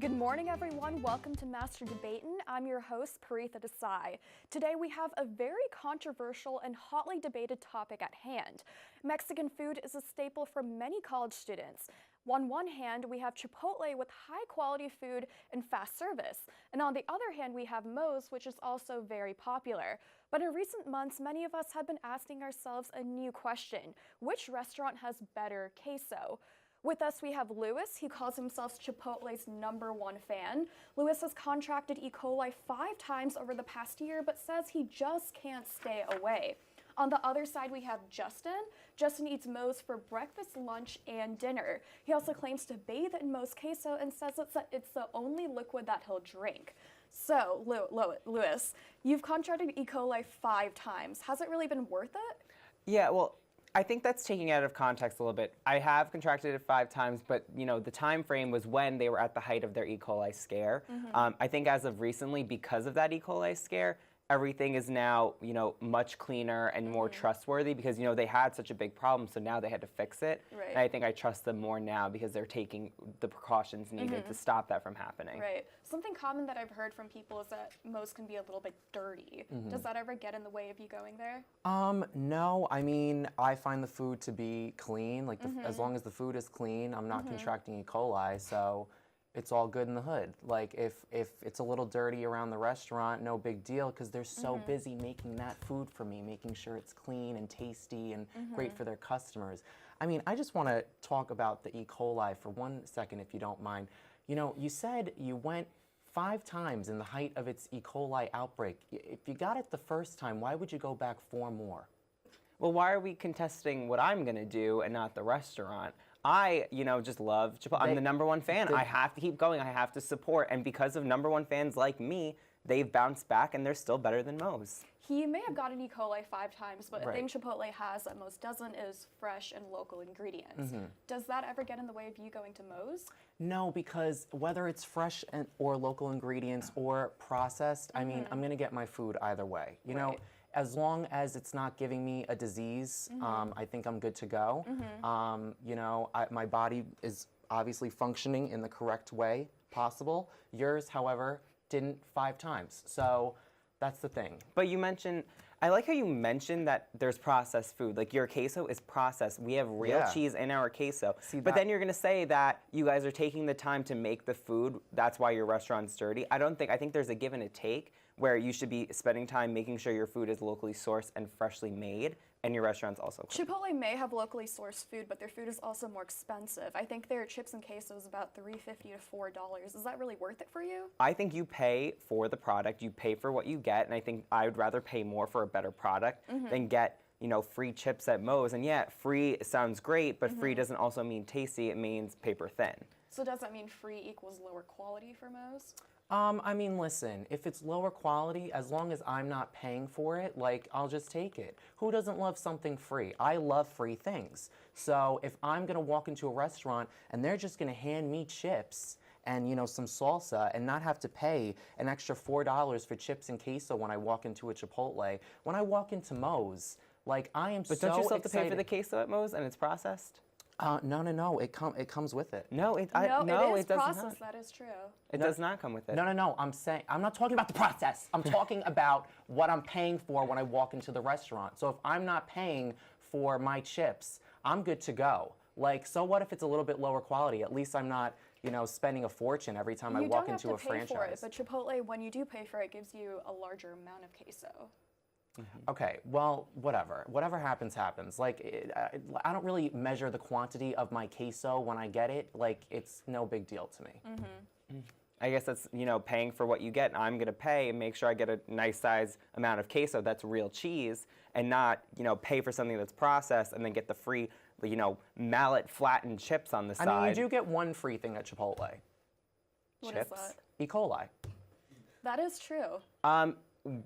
Good morning, everyone. Welcome to Master Debatin'. I'm your host, Parita Debate. Today we have a very controversial and hotly debated topic at hand. Mexican food is a staple for many college students. On one hand, we have Chipotle with high-quality food and fast service. And on the other hand, we have Moe's, which is also very popular. But in recent months, many of us have been asking ourselves a new question. Which restaurant has better queso? With us, we have Lewis. He calls himself Chipotle's #1 fan. Lewis has contracted E. coli 5 times over the past year, but says he just can't stay away. On the other side, we have Justin. Justin eats Moe's for breakfast, lunch, and dinner. He also claims to bathe in Moe's queso and says it's the only liquid that he'll drink. So, Lewis, you've contracted E. coli 5 times. Has it really been worth it? Yeah, well, I think that's taking it out of context a little bit. I have contracted it 5 times, but the time frame was when they were at the height of their E. coli scare. I think as of recently, because of that E. coli scare, everything is now, much cleaner and more trustworthy because, they had such a big problem, so now they had to fix it. Right. And I think I trust them more now because they're taking the precautions needed to stop that from happening. Right. Something common that I've heard from people is that Moe's can be a little bit dirty. Does that ever get in the way of you going there? No. I mean, I find the food to be clean. Like, as long as the food is clean, I'm not contracting E. coli, so it's all good in the hood. Like, if it's a little dirty around the restaurant, no big deal, because they're so busy making that food for me, making sure it's clean and tasty and great for their customers. I mean, I just want to talk about the E. coli for 1 second, if you don't mind. You said you went 5 times in the height of its E. coli outbreak. If you got it the first time, why would you go back 4 more? Well, why are we contesting what I'm going to do and not the restaurant? I, just love Chipotle. I'm the #1 fan. I have to keep going. I have to support. And because of #1 fans like me, they've bounced back and they're still better than Moe's. He may have gotten E. coli 5 times, but Right. a thing Chipotle has that Moe's doesn't is fresh and local ingredients. Does that ever get in the way of you going to Moe's? No, because whether it's fresh or local ingredients or processed, I mean, I'm going to get my food either way. Right. As long as it's not giving me a disease, I think I'm good to go. My body is obviously functioning in the correct way possible. Yours, however, didn't 5 times. So that's the thing. But I like how you mentioned that there's processed food. Like, your queso is processed. We have real cheese in our queso. But then you're going to say that you guys are taking the time to make the food. That's why your restaurant's dirty. I think there's a give and a take where you should be spending time making sure your food is locally sourced and freshly made, and your restaurant's also clean. Chipotle may have locally sourced food, but their food is also more expensive. I think their chips and queso is about $3.50 to $4. Is that really worth it for you? I think you pay for the product, you pay for what you get, and I think I would rather pay more for a better product than get, free chips at Moe's. And yeah, free sounds great, but free doesn't also mean tasty, it means paper thin. So does that mean free equals lower quality for Moe's? I mean, listen, if it's lower quality, as long as I'm not paying for it, like, I'll just take it. Who doesn't love something free? I love free things. So if I'm going to walk into a restaurant and they're just going to hand me chips and, some salsa and not have to pay an extra $4 for chips and queso when I walk into a Chipotle, when I walk into Moe's, like, I am so excited. But don't you still have to pay for the queso at Moe's and it's processed? No. It comes with it. No, it is does processed. not. That is true. It does not come with it. No. I'm not talking about the process. I'm talking about what I'm paying for when I walk into the restaurant. So if I'm not paying for my chips, I'm good to go. Like, so what if it's a little bit lower quality? At least I'm not, spending a fortune every time I walk into a franchise. You don't have to pay for it, but Chipotle, when you do pay for it, gives you a larger amount of queso. Okay, well, whatever. Whatever happens, happens. Like, I don't really measure the quantity of my queso when I get it. Like, it's no big deal to me. I guess that's, paying for what you get. I'm going to pay and make sure I get a nice size amount of queso that's real cheese and not, pay for something that's processed and then get the free, mallet flattened chips on the side. I mean, you do get one free thing at Chipotle. What chips. is that? E. coli. That is true.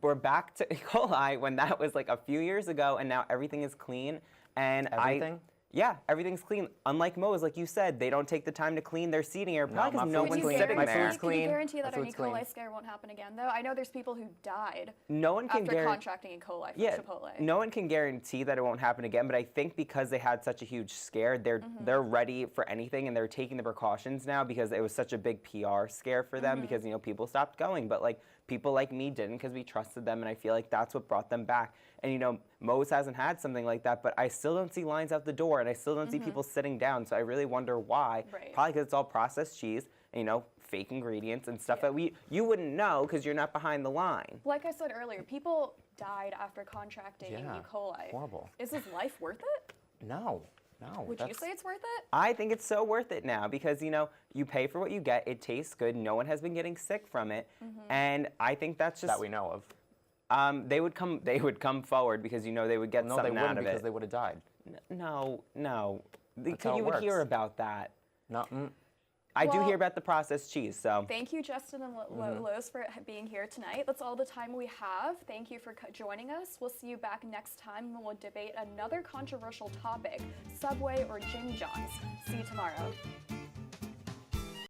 We're back to E. coli when that was like a few years ago, and now everything is clean. And Everything? Yeah, everything's clean. Unlike Moe's, like you said, they don't take the time to clean their seating area. Probably because my no food's one's clean. sitting My there. food's clean. Can you guarantee that My an E. food's clean. coli scare won't happen again, though? I know there's people who died No one can after contracting E. coli from Chipotle. No one can guarantee that it won't happen again, but I think because they had such a huge scare, they're ready for anything and they're taking the precautions now because it was such a big PR scare for them because people stopped going, but like people like me didn't because we trusted them, and I feel like that's what brought them back. And Moe's hasn't had something like that, but I still don't see lines out the door and I still don't see people sitting down, so I really wonder why. Right. Probably because it's all processed cheese and fake ingredients and stuff that you wouldn't know because you're not behind the line. Like I said earlier, people died after contracting E. coli. Horrible. Is his life worth it? No. Would you say it's worth it? I think it's so worth it now because you pay for what you get. It tastes good. No one has been getting sick from it, and I think that's just that we know of. They would come forward because they would get No, something they out wouldn't of because it. they would have died. No. That's how it You would hear works. about that. No. I do Well, hear about the processed cheese. So thank you, Justin and Lowe's, for being here tonight. That's all the time we have. Thank you for joining us. We'll see you back next time when we'll debate another controversial topic, Subway or Jim John's. See you tomorrow.